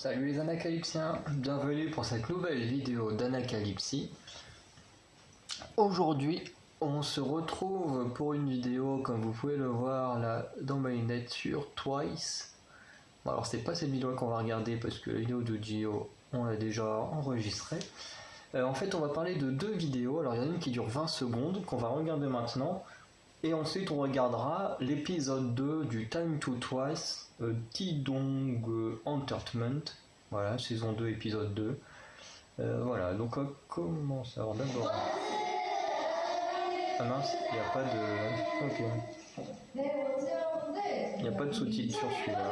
Salut les anacalypsiens, bienvenue pour cette nouvelle vidéo d'Anacalypsie. Aujourd'hui, on se retrouve pour une vidéo, comme vous pouvez le voir là dans ma lunette, sur Twice. Bon, alors c'est pas cette vidéo qu'on va regarder parce que la vidéo de Gio, on l'a déjà enregistrée. En fait, on va parler de deux vidéos. Alors il y en a une qui dure 20 secondes, qu'on va regarder maintenant. Et ensuite, on regardera l'épisode 2 du Time to Twice, Tidong Entertainment. Voilà, saison 2, épisode 2. Voilà, donc on commence. Alors d'abord... Ah mince, il n'y a pas de... Ok. Il n'y a pas de sous-titres sur celui-là.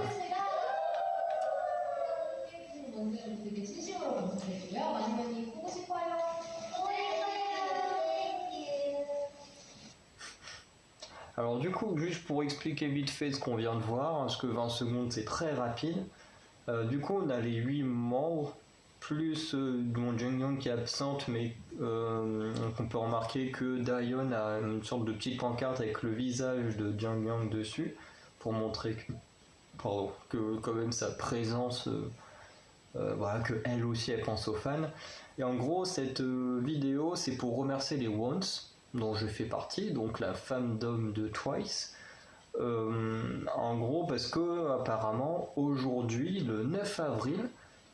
Alors du coup, juste pour expliquer vite fait ce qu'on vient de voir, parce que 20 secondes c'est très rapide, du coup on a les 8 membres, plus mon Jung Young qui est absente, mais on peut remarquer que Daeyeon a une sorte de petite pancarte avec le visage de Jung Young dessus, pour montrer que quand même sa présence, voilà, que elle aussi elle pense aux fans. Et en gros cette vidéo c'est pour remercier les Wons, dont je fais partie, donc la fandom de Twice. En gros, parce que apparemment, aujourd'hui, le 9 avril,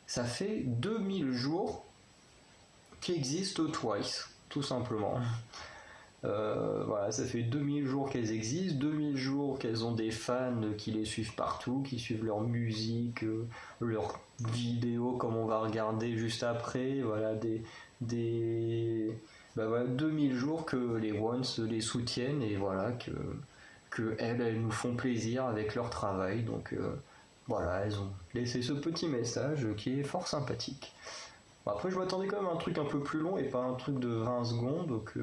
ça fait 2000 jours qu'existe Twice, tout simplement. Voilà, ça fait 2000 jours qu'elles existent, 2000 jours qu'elles ont des fans qui les suivent partout, qui suivent leur musique, leurs vidéos, comme on va regarder juste après, voilà, bah voilà, 2000 jours que les Ones les soutiennent et voilà que elles nous font plaisir avec leur travail. Donc voilà, elles ont laissé ce petit message qui est fort sympathique. Bon, après, je m'attendais quand même à un truc un peu plus long et pas un truc de 20 secondes. Donc,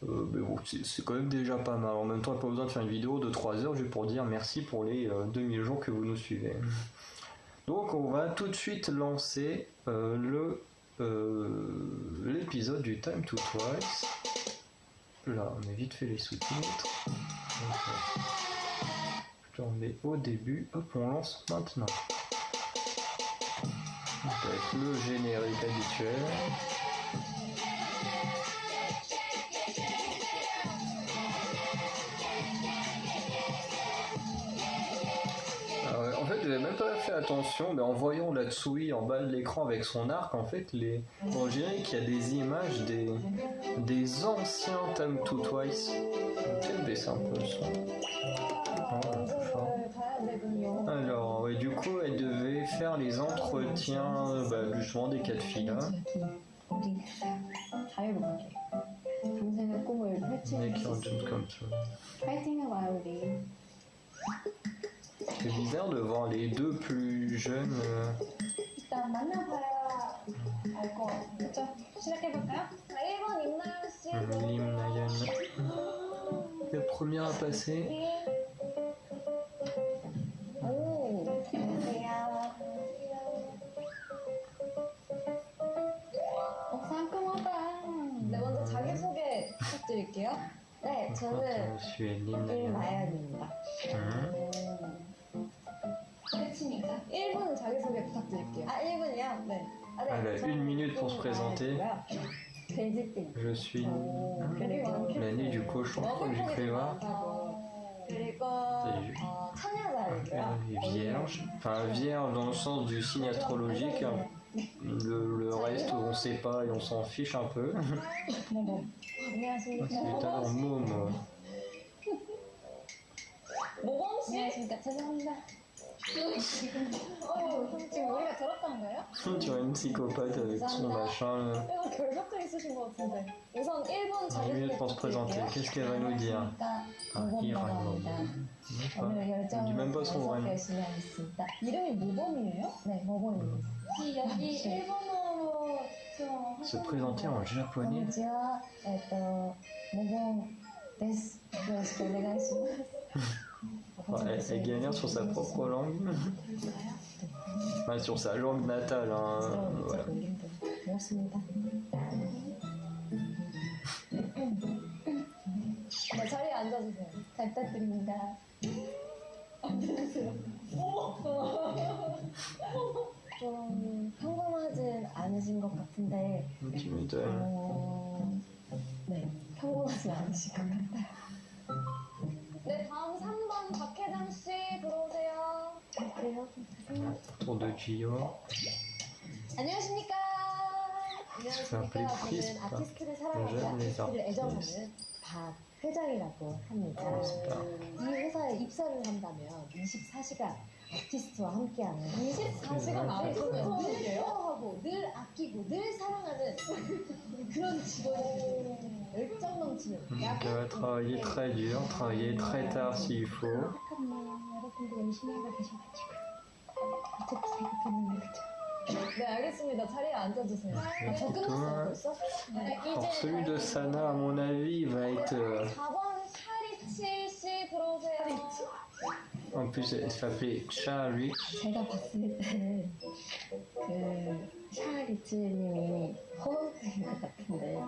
mais bon, c'est quand même déjà pas mal. En même temps, il n'y a pas besoin de faire une vidéo de 3 heures juste pour dire merci pour les 2000 jours que vous nous suivez. Donc, on va tout de suite lancer l'épisode du Time to Twice. Là, on met vite fait les sous-titres. Je remets au début. Hop, on lance maintenant. Donc, avec le générique habituel. En fait, j'avais même pas fait attention, mais en voyant la Tsui en bas de l'écran avec son arc, en fait, on dirait qu'il y a des images des anciens Time to Twice. Peut-être baisser un peu le son. Alors, ouais, du coup, elle devait faire les entretiens, justement des 4 filles là. C'est bizarre de voir les deux plus jeunes. Lim Nayeon. Le premier à passer. 네, 먼저 자기소개 부탁드릴게요. 네, 저는 임나연입니다. 끝이니까 1분 자기소개 부탁드릴게요. 1분이요? 네. Elle a 1 minute pour se présenter. Je suis l'année du cochon, je crois que j'ai cru voir. Vierge, enfin vierge dans le sens du signe astrologique. Le reste on sait pas et on s'en fiche un peu. C'est un môme. 지금 우리가 들었던 거예요? Tu vois une psychopathe avec son machin. 이거 결벽증 있으신 것 같은데. 우선 1분 자기소개 pour se présenter. Qu'est-ce qu'elle va nous dire? On dit même pas son vrai nom. 이름이 모범이에요? 네, 모범입니다. 여기 일본어로 Se présenter en japonais. 모범 데스. Elle galère sur sa propre langue. Enfin, sur sa langue natale. Voilà. 네, 자리에 앉아주세요. 잘 부탁드립니다. 앉아주세요. 좀 평범하진 않으신 것 같은데, Tu m'étonnes. 네, 평범하진 않으신 것 같아요. 네, 다음 3번 박혜정 씨 들어오세요. 그래요? Tour de Gio. 안녕하십니까. appelé 저는 Crisp. 아티스트를 사랑하고 J'aime les 아티스트를 애정하는 artistes. 박 회장이라고 합니다. 이 회사에 입사를 한다면 24시간 아티스트와 함께하는 24시간 아티스트와 하고 늘 아끼고 늘 사랑하는 그런 직원이 열정 넘치는 Donc, travailler très dur, travailler très tard s'il faut. 여러분들 열심히 하고 계셔가지고 어떻게 생각했는데 그쵸? 네 알겠습니다. 자리에 앉아주세요. 저 끝났어요 벌써? 네, Alors, celui de Sana, à mon avis, va être. 4번 샤리치 씨 들어오세요. En plus, elle s'appelait Charlie. 제가 봤을 때는 그 샤리치님이 허언증인 것 같은데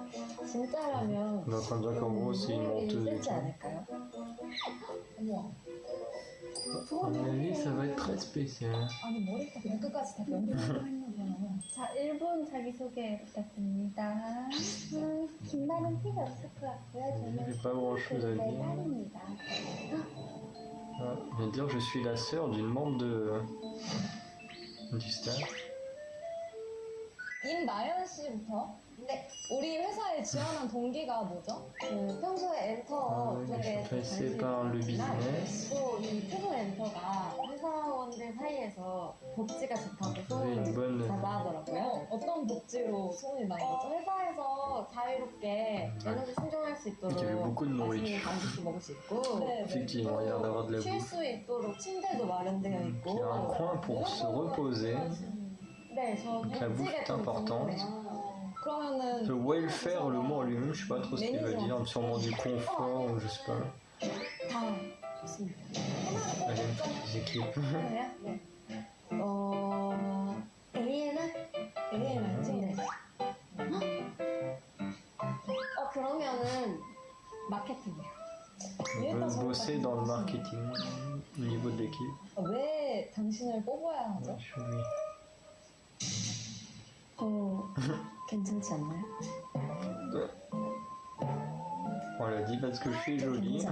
진짜라면 Donc, on dirait qu'en gros, c'est une menteuse et 쓰지 tout. 않을까요? 어머. À mon avis, ça va être très spécial. 아니 머리가 그냥 끝까지 다 연결을 했나 자, 1분 자기소개 부탁드립니다. 김나는 필요 없을 것 같고요. 저는 J'ai pas grand chose à 내 dire. 딸입니다. Ah, je viens de dire, je suis la sœur d'une membre du staff. 임나연 씨부터. 네. 우리 회사에 지원한 동기가 뭐죠? 그 평소에 엔터 아, 쪽에 passé par le business. 또이 태소 엔터가 회사원들 사이에서 복지가 좋다고 une bonne. 자자하더라고요. 어떤 복지로 소문이 난 거죠? 회사에서 자유롭게 에너지 충전할 수 있도록 Il y avait beaucoup de 맛있는 nourriture. 간식도 먹을 수 있고 Effectivement, il y a l'air d'avoir de la 쉴 bouffe. 수 있도록 침대도 마련되어 있고 Il y a un coin pour se reposer. 네, 저 La bouffe est importante. 그러면은 Le welfare, le mot en lui-même, je sais pas trop ce qu'il veut dire. Sûrement du confort, ou je sais pas. 다 좋습니다. Allez, les équipes. 그래요? 네. ANR 네. 그러면은 마케팅이요. On veut bosser dans le marketing au niveau de l'équipe. 왜 당신을 뽑아야 하죠? Je suis lui. 괜찮지 않나요? On l'a dit parce que je suis jolie.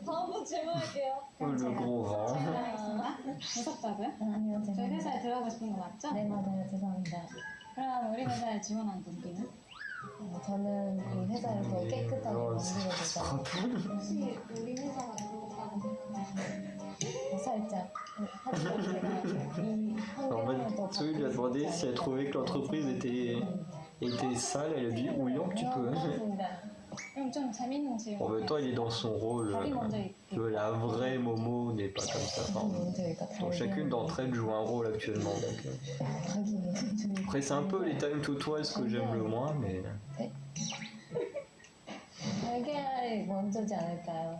다음 분 질문할게요. Oh, le gros vent. 하겠습니다. 무섭다고요? 아니요, 저희 회사에 들어가고 싶은 거 맞죠? 네, 맞아요. 죄송합니다. 그럼 우리 회사에 지원한 동기는? 저는 이 회사를 더 깨끗하게 Oh, ça se 만들어주자. frappe. 혹시 우리 회사가 살짝. 하지만 제가 이 En 환경을 더 fait, celui lui a demandé si elle trouvait que l'entreprise était sale. Elle a dit oui, un petit peu. 그렇습니다. 그럼 좀 재밌는 질문. En même temps, il est dans son rôle. 자기 먼저 입고. La vraie Momo n'est pas comme ça. Enfin, 저희가 bon, chacune d'entre elles joue un rôle actuellement. Donc, Après, c'est un peu les time to toys que j'aime le moins, mais 달걀이 먼저지 않을까요?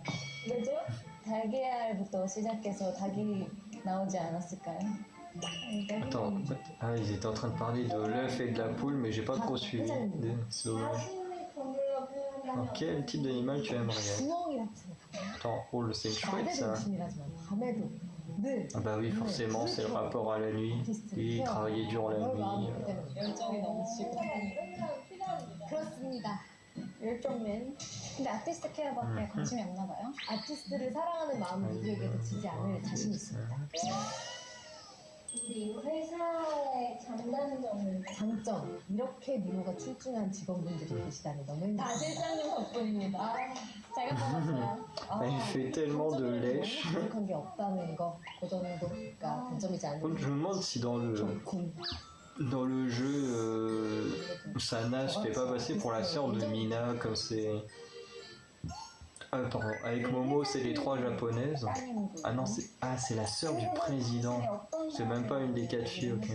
왜죠? 달걀부터 시작해서 닭이 나오지 않았을까요? attends. Ah, ils étaient en train de parler de l'œuf et de la poule, mais j'ai pas trop suivi. C'est dommage. 자신의 동물로 표현하면 Alors, quel type d'animal tu aimerais? 구멍이라고 생각해요. Attends, oh, c'est une chouette 낮에도 ça. 조심이라지만 밤에도 늘 Ah bah oui, forcément, c'est le rapport à la nuit. Et travailler durant la nuit. 열정이 넘치고 그렇습니다. 열정맨. 근데 아티스트 케어밖에 관심이 없나 봐요. 아티스트를 사랑하는 마음은 누구에게도 지지 않을 자신 있습니다. 우리 회사의 장단점은 장점, 이렇게 미모가 출중한 직원분들이 계시다니 너무 힘들어요. 실장님 덕분입니다. 제가 뽑았어요. Elle fait tellement de lèche. 부족한 게 없다는 거, 그 정도가 단점이지 Je me 않을까. demande si dans le jeu, Sana se fait pas passer pour la sœur de Mina, comme c'est. Ah, pardon, avec Momo, c'est les trois japonaises. Ah non, c'est la sœur du président. C'est même pas une des quatre filles, ok.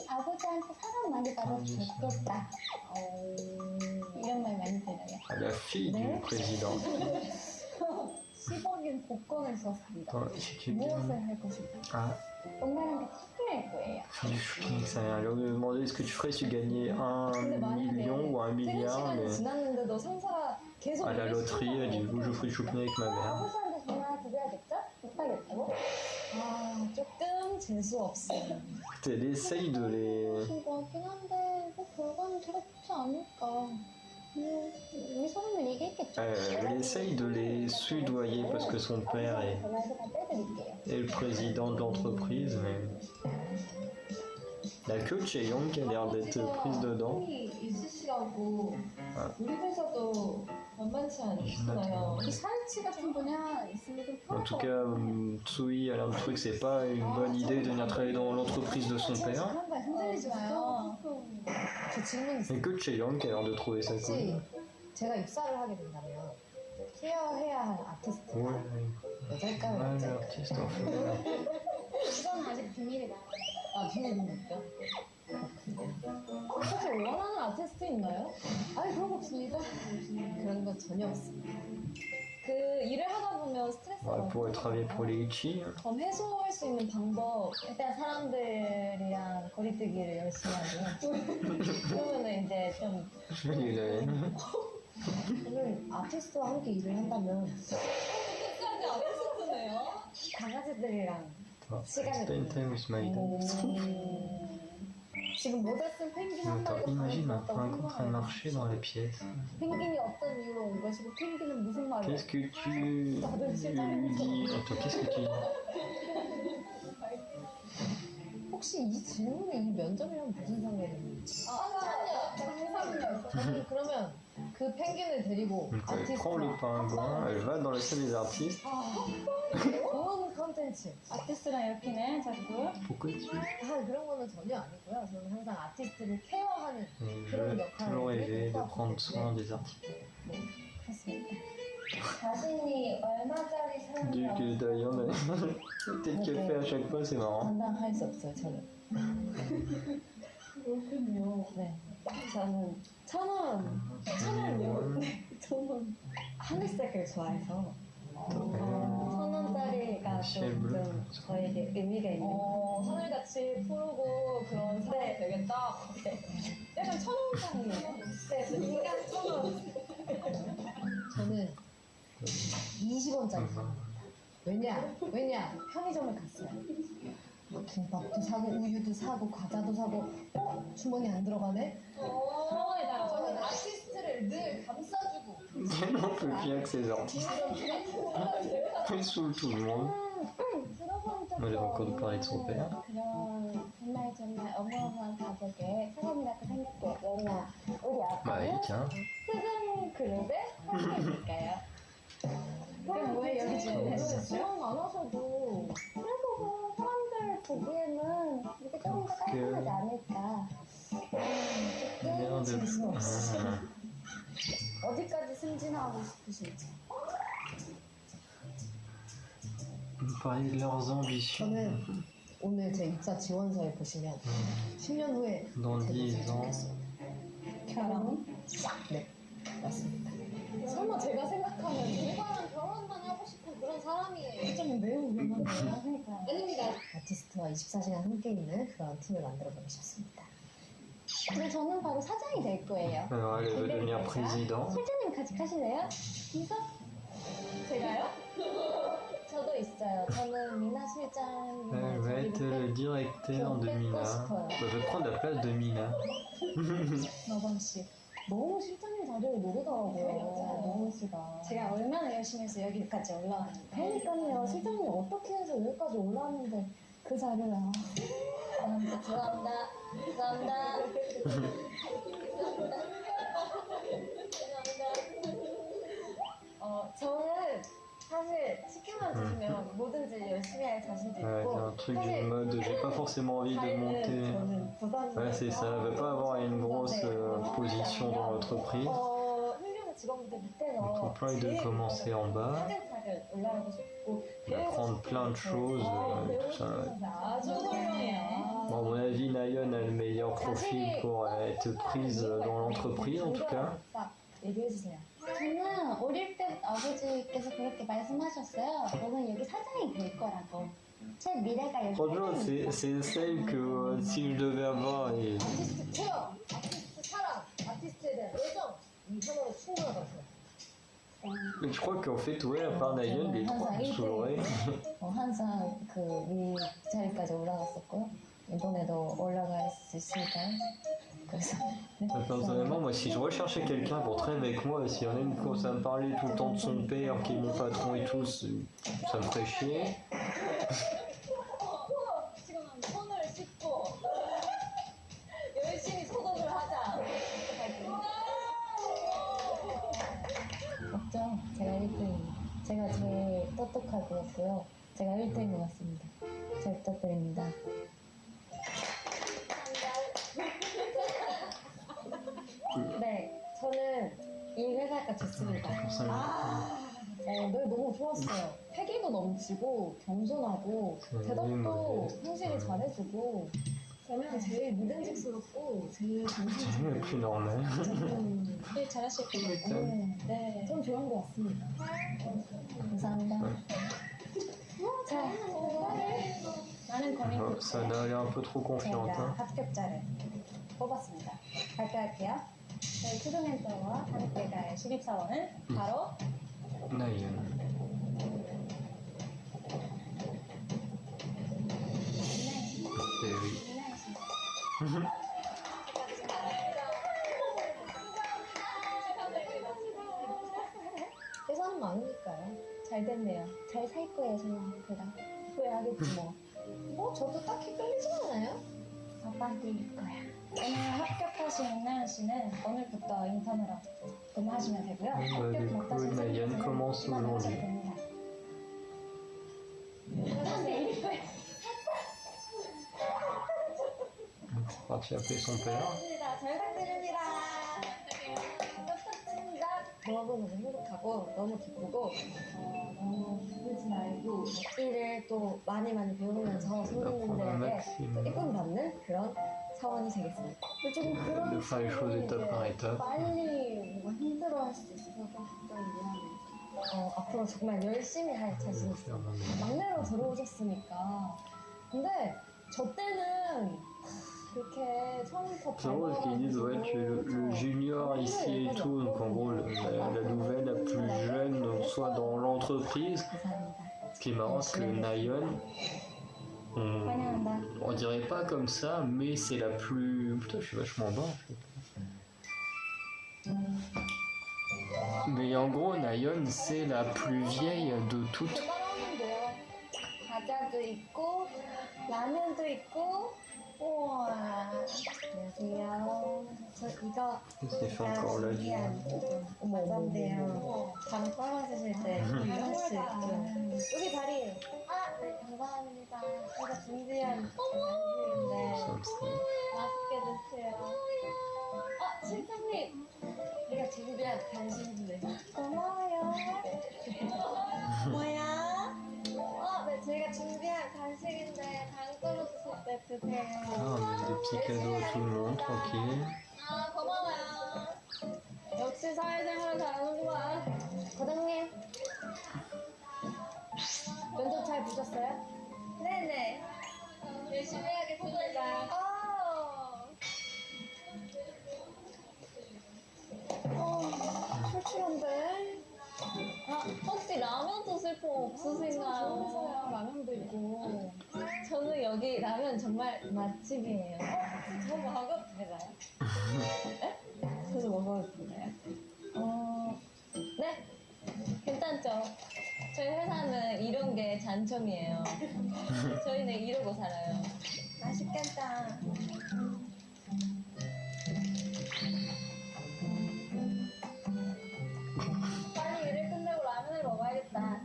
아버지한테 사랑 많이 받아서 좋겠다. 이런 말 많이 들어요. Ah, la fille du président. 10억인 복권을 썼습니다. Attends, si tu dis. 무엇을 할 것인가? Ah, 엄마랑 같이 투표할 거예요. faire du shooting, ça a l'air de me demander ce que tu ferais si tu gagnais 1 million ou 1 퇴근 milliard, 시간이 mais. 지났는데도 상사가 계속 À la loterie, elle dit vous, je ferai du shopping avec ma mère. 아버지한테 전화 드려야겠죠? 못하겠다고? 아, 조금 재수 없어요. Elle essaye de les. 좋은 것 같긴 한데 뭐 결과는 되게 좋지 않을까. 우리 사람은 이게 있겠죠. Elle essaye de les soudoyer parce que son père 전화해서 다 떼드릴게요. est le président de l'entreprise, mais. Il n'y a que Chaeyoung qui a l'air d'être prise dedans. 힘이 있으시라고 아. 우리 회사도 만만치 않으시잖아요. 이 사회치 같은 분야 있으면 좀 En 편할 tout 것 cas, Tsui a l'air de trouver que c'est pas une bonne idée de venir travailler dans l'entreprise de son père. 그런 거에 흔들리지 마요. 저 질문 있어요. Et que Chaeyoung qui a l'air de trouver ça 혹시 cool. 제가 입사를 하게 된다면 케어해야 할 아티스트가 Ouais, 여자일까요? mal 남자일까요? l'artiste en fait. 이건 아직 비밀이다. 아, 비밀입니까? 혹시 원하는 아티스트 있나요? 아니, 그런 거 없습니다. 그런 거 전혀 없습니다. 그 일을 하다 보면 스트레스가 Ouais, pour travailler pour les Ichi. hein. 좀 해소할 수 있는 방법, 일단 사람들이랑 거리두기를 열심히 하고요. 그러면은 이제 좀 Il est- 저는 아티스트와 함께 일을 한다면 끝까지 아티스트네요. 강아지들이랑 시간을 Spend time with my dog. 지금 모자 쓴 펭귄 한 Attends, 마리 imagine un pingouin en train de marcher dans la pièce. 펭귄이 어떤 이유로 온 것이고 펭귄은 무슨 말을 Qu'est-ce que tu lui dis? Attends, qu'est-ce que tu dis? 혹시 이 질문에 이 면접이랑 무슨 상관이 있는지 상관이요. 저는 그러면 그 펭귄을 데리고 Donc, elle prend le pingouin, elle va dans la salle des artistes. 좋은 컨텐츠 아티스트랑 이렇게네 자꾸. Pourquoi tu 그런 거는 전혀 아니고요. 저는 항상 아티스트를 케어하는 J'ai toujours rêvé de prendre soin des artistes. 그렇습니다. 자신이 얼마짜리 Du 사람이라고 que Diane, peut-être qu'elle fait à chaque fois, c'est marrant. 감당할 수 없어요, 저는. 그렇군요. 네. 저는 1,000원이요. 저는 하늘색을 좋아해서 1,000원짜리가 좀 저에게 의미가 있는 하늘같이 푸르고 그런 사람이 되겠다. 네. 약간 1,000원짜리예요. 네, 저 인간 1,000원. 저는 20원짜리 왜냐 편의점을 갔어요. 뭐 김밥도 사고 우유도 사고 과자도 사고 주머니 안 들어가네. 상황에 따라 저는 아티스트를 늘 감싸주고 Elle n'en peut plus avec ces artistes. Elle saoule tout le monde. 들어본 적도 Elle est encore de parler de son père. 그런 정말 어마어마한 가족의 사람이라고 생각해요. 왜냐 우리 Bah, 아빠는 oui, tiens. 수중 그룹의 사람이니까요. 그럼 왜 여기 지금 지원 안 하셔도 그래도 뭐 사람들 보기에는 이게 조금 더 깔끔하지 않을까. Merde. 재수 없어. Ah. 어디까지 승진하고 싶으신지. Parler de leurs ambitions. 저는 오늘 제 입사 지원서에 보시면 10년 후에 Dans 10 되고 ans. 좋겠습니다. 결혼? 네, 맞습니다. 설마 제가 생각하는 일반은 결혼만 하고 싶은 그런 사람이에요. 좀 매우 위험한데요. 그러니까 아닙니다. 아티스트와 24시간 함께 있는 그런 팀을 만들어보고 싶습니다. 근데 저는 바로 사장이 될 거예요. Alors, elle veut devenir président. 실장님 같이 가실래요? 이거? 제가요? 저도 있어요. 저는 미나 실장. Elle va être le directeur de Mina. Elle veut prendre la place de Mina. 너방 씨. 너무 실장님 자리를 노리더라고요. 너무 씨가. 제가 얼마나 열심히 해서 여기까지 올라왔는데. 그러니까요. 실장님 어떻게 해서 여기까지 올라왔는데 그 자리를. 죄송합니다. 죄송합니다. 저는 사실 시켜만 주시면 뭐든지 열심히 할 자신도 Ouais, 있고. un truc du mode, j'ai pas forcément envie de monter. 저는 부담이. Ouais, c'est ça, elle veut pas avoir une grosse position dans l'entreprise. 훌륭한 직원들 밑에서 Son plan est de commencer en bas, 차근차근 올라가고 싶고 d'apprendre plein de choses, tout ça. 아주 훌륭해요. Bon, à mon avis, Nayeon a le meilleur profil pour être prise dans l'entreprise, en tout cas. 얘기해주세요. 저는 어릴 때부터 아버지께서 그렇게 말씀하셨어요. 너는 여기 사장이 될 거라고. 제 미래가 여기 Franchement, c'est celle que si je devais avoir, et 아티스트 체험, 아티스트 사랑, 아티스트에 대한 애정 이 하나로 충분하다고 생각해요. Mais je crois qu'en fait, ouais, à part Nayeon, les trois ont souré. 항상 그 위 자리까지 올라갔었고요. 이번에도 올라갈 수 있을까요? 그래서 네. Personnellement, moi, si je recherchais quelqu'un pour traîner avec moi, s'il y en a une qui commence à me parler tout le temps de son père, qui est mon patron et tout, ça me ferait chier. 지금 손을 씻고 열심히 소독을 하자. 없죠. 제가 1등입니다. 제가 제일 똑똑하고요. 제가 1등인 것 같습니다. 잘 부탁드립니다. 네, 저는 이 회사가 좋습니다. 네, 너무 좋았어요. 패기도 넘치고 겸손하고 대답도 성실히 잘해주고 저는 제일 믿음직스럽고 제일 C'est 정신차리고 le plus normal. 제일 잘하실 것 같고 네, 좀 좋은 것 같습니다. 감사합니다. 자, 나는 거민 Oh, ça a l'air un peu trop confiante. 제가 Hein. 합격자를 뽑았습니다. 발표할게요. 저희 투두 멘토와 함께 갈 신입사원은 바로 Nayeon. Eh oui. 회사는 많으니까요. 잘 됐네요. 잘 살 거예요, 저는 제가. 후회하겠지 뭐. 저도 딱히 끌리진 않아요. 아빠한테일 거야. 오늘 합격하신 나연 씨는 오늘부터 인턴으로 근무하시면 되고요. 합격 du coup, 못하신 Nayeon 선생님은 commence 입원하셔도 aujourd'hui. 됩니다. 회사한테일 거야. C'est parti appeler son père. 잘 부탁드립니다. 부탁드립니다. 너무 행복하고 너무 기쁘고 너무 기쁘지 말고 일을 또 많이 배우면서 손님들에게 또 이쁨 받는 그런 사원이 되겠습니다. 조금 그런 De faire les choses étape par étape. 빨리 뭔가 힘들어할 수도 있어서 좀 걱정이 미안해요. 앞으로 정말 열심히 할 자신 있어요. 막내로 들어오셨으니까. 근데 저 때는 이렇게 처음부터 C'est drôle qu'ils disent ouais, tu es le junior ici et tout, donc en gros la nouvelle la plus jeune donc, soit dans l'entreprise. 감사합니다. Ce qui est marrant c'est que Nayeon, on dirait pas comme ça, mais c'est la plus... Putain je suis vachement bas en fait. Mais en gros Nayeon c'est la plus vieille de toutes. 따라오는데요. 과자도 있고 라면도 있고 우와 안녕하세요. 저 이거 C'est fait encore là. 과자인데요. 밤에 빨아 드실 때 하나씩 여기 자리에요. 네 감사합니다. 제가 준비한 간식인데 맛있게 드세요. 실장님 우리가 준비한 간식인데 고마워요. 뭐야? 네, 제가 준비한 간식인데 당 떨어졌을 때 드세요. Ah, des petits cadeaux à tout le monde, tranquille. 고마워요. 역시 사회생활을 잘하는구만. 과장님. 면접 잘 보셨어요? 네네. 열심히 해야겠습니다. 출출한데? 혹시 라면 드실 거 없으신가요? 좋으세요. 라면도 있고. 저는 여기 라면 정말 맛집이에요. 저 먹어도 되나요? 네? 저도 먹어도 되나요? 네? 괜찮죠? 저희 회사는 이런 게 장점이에요. 저희는 이러고 살아요. 맛있겠다. 빨리 일을 끝내고 라면을 먹어야겠다.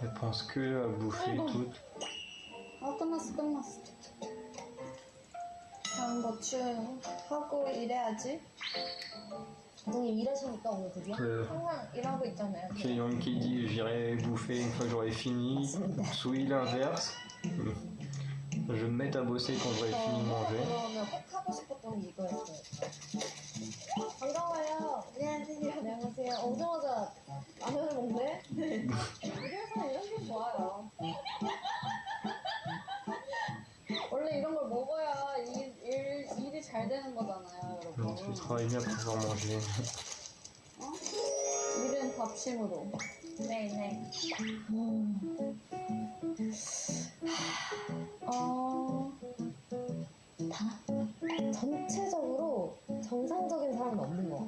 Elle pense que à bouffer tout. 끝났어. 다음 노출하고 일해야지. 선생님 일하시니까 오늘 드디어? 항상 일하고 있잖아요. C'est Young qui dit j'irai bouffer une fois que j'aurai fini. Sui l'inverse. Je vais me mettre à bosser quand j'aurai fini de manger. 그러면 꼭 하고 싶었던 게 이거였어요. 반가워요. 안녕하세요. 오자마자 라면을 먹네? 우리 회사는 이런 게 좋아요. 원래 이런 걸 먹어야 일이 잘 되는 거잖아요, 여러분. Tu travailles bien pour pouvoir manger. 일은 밥심으로. 네네. 다 전체적으로 정상적인 사람은 없는 것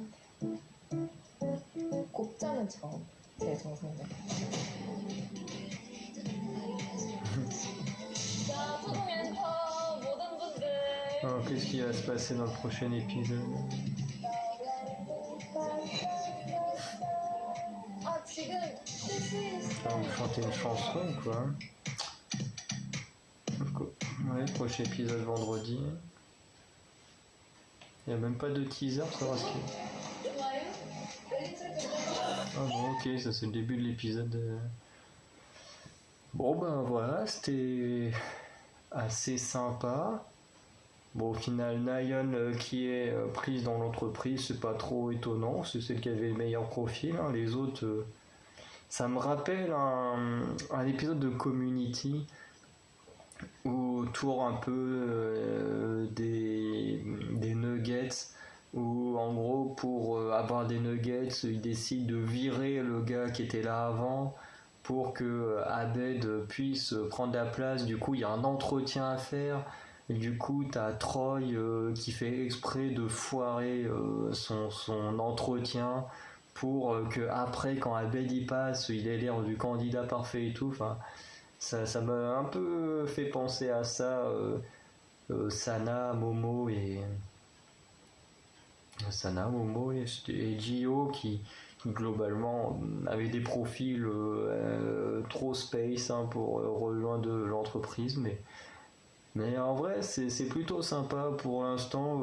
같아요. 곱자는 제일 정상적. 자, 초동 엔터 모든 분들. Alors, qu'est-ce qui va se passer dans le prochain épisode? 아, 지금 뜻이 On va chanter une chanson, quoi. Ouais, prochain épisode vendredi. Il n'y a même pas de teaser pour savoir ce qu'il y a. 좋아요? 멜리 설정. Ah bon, ok, ça c'est le début de l'épisode. Bon, ben voilà, c'était assez sympa. Bon, au final, Nayeon qui est prise dans l'entreprise, c'est pas trop étonnant, c'est celle qui avait le meilleur profil. Hein. Les autres, ça me rappelle un épisode de Community autour un peu des nuggets, où en gros, pour avoir des nuggets, ils décident de virer le gars qui était là avant pour que Abed puisse prendre la place. Du coup, il y a un entretien à faire. Et du coup, t'as Troy qui fait exprès de foirer son entretien pour que après, quand Abed y passe, il ait l'air du candidat parfait et tout. Enfin, ça m'a un peu fait penser à ça. Sana, Momo et Gio qui globalement avaient des profils trop space hein, pour rejoindre l'entreprise, mais en vrai c'est plutôt sympa pour l'instant.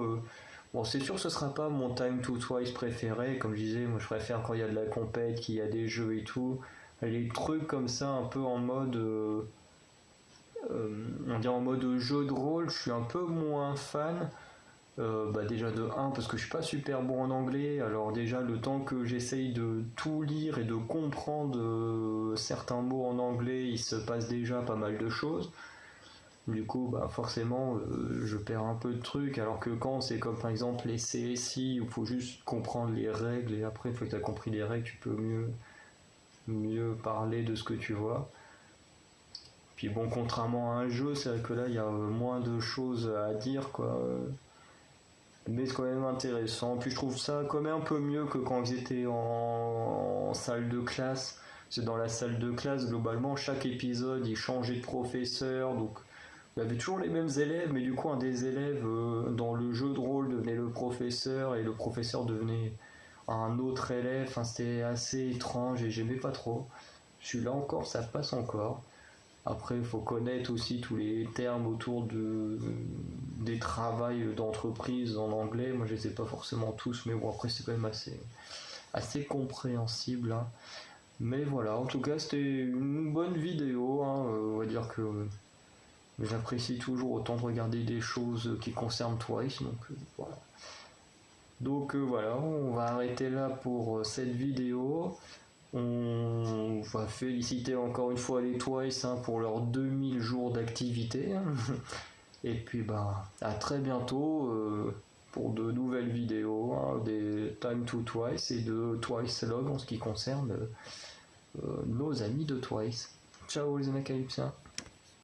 Bon, c'est sûr que ce sera pas mon Time to Twice préféré, comme je disais, moi je préfère quand il y a de la compète, qu'il y a des jeux et tout, les trucs comme ça un peu en mode on dirait en mode jeu de rôle, je suis un peu moins fan. Déjà de 1 parce que je suis pas super bon en anglais, alors déjà le temps que j'essaye de tout lire et de comprendre certains mots en anglais, il se passe déjà pas mal de choses. Du coup forcément je perds un peu de trucs, alors que quand c'est comme par exemple les CSI où il faut juste comprendre les règles et après une fois que tu as compris les règles tu peux mieux parler de ce que tu vois. Puis bon, contrairement à un jeu, c'est vrai que là il y a moins de choses à dire quoi. Mais c'est quand même intéressant. Puis je trouve ça quand même un peu mieux que quand ils étaient en salle de classe. C'est dans la salle de classe, globalement, chaque épisode, ils changeaient de professeur. Donc, il y avait toujours les mêmes élèves, mais du coup, un des élèves dans le jeu de rôle devenait le professeur et le professeur devenait un autre élève. Enfin, c'était assez étrange et j'aimais pas trop. Celui-là encore, ça passe encore. Après, il faut connaître aussi tous les termes autour des travails d'entreprise en anglais. Moi, je les sais pas forcément tous, mais bon, après, c'est quand même assez compréhensible. Hein. Mais voilà, en tout cas, c'était une bonne vidéo. Hein. On va dire que j'apprécie toujours autant de regarder des choses qui concernent Twice. Donc, voilà. Donc, voilà, on va arrêter là pour cette vidéo. On va féliciter encore une fois les Twice hein, pour leurs 2000 jours d'activité. Hein. Et puis à très bientôt pour de nouvelles vidéos hein, des Time to Twice et de Twice Log en ce qui concerne nos amis de Twice. Ciao les Anacalypsiens.